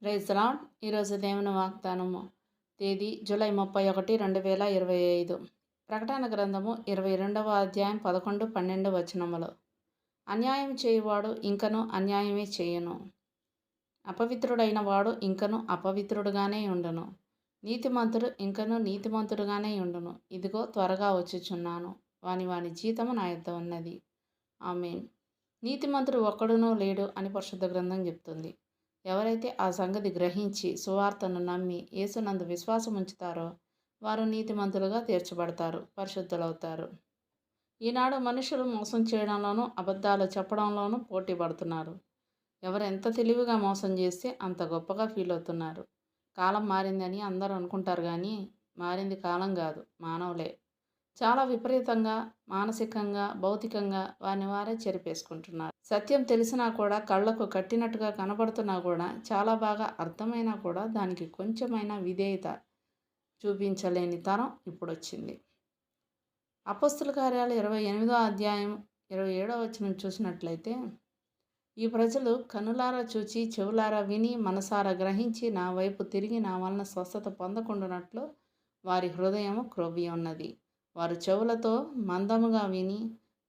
Praise lord. ఈరోజు దేవుని వాగ్దానము తేదీ జూలై 31, 2025. ప్రకటన గ్రంథము 22వ అధ్యాయం 11, 12 వచనములు. అన్యాయం చేయువాడు ఇంకను అన్యాయమే చేయును, అపవిత్రుడైన వాడు ఇంకను అపవిత్రుడుగానే ఉండును, నీతిమంతుడు ఇంకను నీతిమంతుడుగానే ఉండును. ఇదిగో త్వరగా వచ్చుచున్నాను, వాని జీతము నా యొద్ద ఉన్నది. ఆమేన్. నీతిమంతుడు ఒక్కడునూ లేడు అని పరిశుద్ధ గ్రంథం చెప్తుంది. ఎవరైతే ఆ సంగతి గ్రహించి సువార్తను నమ్మి యేసునందు విశ్వాసం ఉంచుతారో వారు నీతిమంతులుగా తీర్చబడతారు, పరిశుద్ధులవుతారు. ఈనాడు మనుషులు మోసం చేయడంలోనూ అబద్ధాలు చెప్పడంలోనూ పోటీ పడుతున్నారు. ఎవరు ఎంత తెలివిగా మోసం చేస్తే అంత గొప్పగా ఫీల్ అవుతున్నారు. కాలం మారిందని అందరూ అనుకుంటారు, కానీ మారింది కాలం కాదు, మానవులే. చాలా విపరీతంగా మానసికంగా భౌతికంగా వారే చెరిపేసుకుంటున్నారు. సత్యం తెలిసినా కూడా, కళ్ళకు కట్టినట్టుగా కనబడుతున్నా కూడా, చాలా బాగా అర్థమైనా కూడా దానికి కొంచెమైనా విధేయత చూపించలేని తరం ఇప్పుడు వచ్చింది. అపొస్తలుల కార్యాలు 28వ అధ్యాయం 27వ వచనం చూసినట్లయితే, ఈ ప్రజలు కనులారా చూచి చెవులారా విని మనసారా గ్రహించి నా వైపు తిరిగి నా వలన స్వస్థత పొందకుండానట్లు వారి హృదయము క్రొవ్వి ఉన్నది. వారు చెవులతో మందముగా విని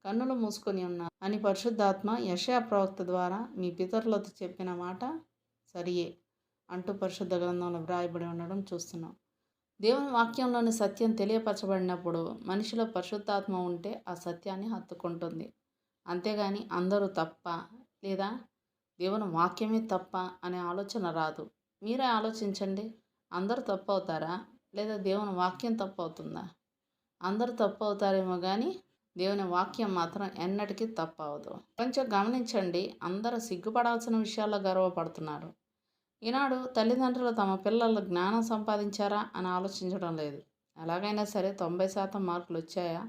కన్నులు మూసుకొని ఉన్నారు అని పరిశుద్ధాత్మ యెషయా ప్రవక్త ద్వారా మీ పితరులతో చెప్పిన మాట సరియే అంటూ పరిశుద్ధ గ్రంథంలో వ్రాయబడి ఉండడం చూస్తున్నాం. దేవుని వాక్యంలోని సత్యం తెలియపరచబడినప్పుడు మనిషిలో పరిశుద్ధాత్మ ఉంటే ఆ సత్యాన్ని హత్తుకుంటుంది. అంతేగాని అందరూ తప్ప లేదా దేవుని వాక్యమే తప్ప అనే ఆలోచన రాదు. మీరే ఆలోచించండి, అందరూ తప్పు అవుతారా లేదా దేవుని వాక్యం తప్పు అవుతుందా? అందరూ తప్పు అవుతారేమో కానీ దేవుని వాక్యం మాత్రం ఎన్నటికీ తప్పు అవ్వదు. కొంచెం గమనించండి, అందరూ సిగ్గుపడాల్సిన విషయాల్లో గర్వపడుతున్నారు. ఈనాడు తల్లిదండ్రులు తమ పిల్లలు జ్ఞానం సంపాదించారా అని ఆలోచించడం లేదు. ఎలాగైనా సరే 90% మార్కులు వచ్చాయా,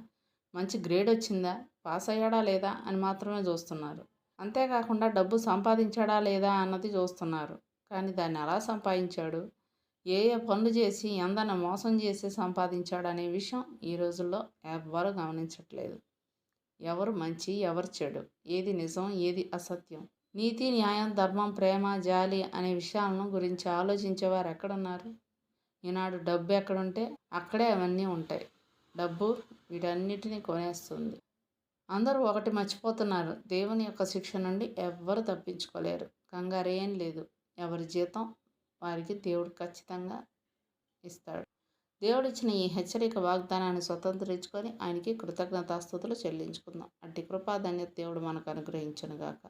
మంచి గ్రేడ్ వచ్చిందా, పాస్ అయ్యాడా లేదా అని మాత్రమే చూస్తున్నారు. అంతేకాకుండా డబ్బు సంపాదించాడా లేదా అన్నది చూస్తున్నారు. కానీ దాన్ని ఎలా సంపాదించాడు, ఏ పనులు చేసి ఎందరిని మోసం చేసి సంపాదించాడు అనే విషయం ఈ రోజుల్లో ఎవ్వరూ గమనించట్లేదు. ఎవరు మంచి ఎవరు చెడు, ఏది నిజం ఏది అసత్యం, నీతి న్యాయం ధర్మం ప్రేమ జాలి అనే విషయాలను గురించి ఆలోచించేవారు ఎక్కడున్నారు? ఈనాడు డబ్బు ఎక్కడుంటే అక్కడే అవన్నీ ఉంటాయి. డబ్బు వీటన్నిటిని కొనేస్తుంది. అందరూ ఒకటి మర్చిపోతున్నారు, దేవుని యొక్క శిక్ష నుండి ఎవ్వరు తప్పించుకోలేరు. కంగారేం లేదు, ఎవరి జీతం వారికి దేవుడు ఖచ్చితంగా ఇస్తాడు. దేవుడిచ్చిన ఈ హెచ్చరిక వాగ్దానాన్ని స్వతంత్రించుకొని ఆయనకి కృతజ్ఞతాస్తుతులు చెల్లించుకుందాం. అట్టి కృపాధన్యత దేవుడు మనకు అనుగ్రహించునుగాక.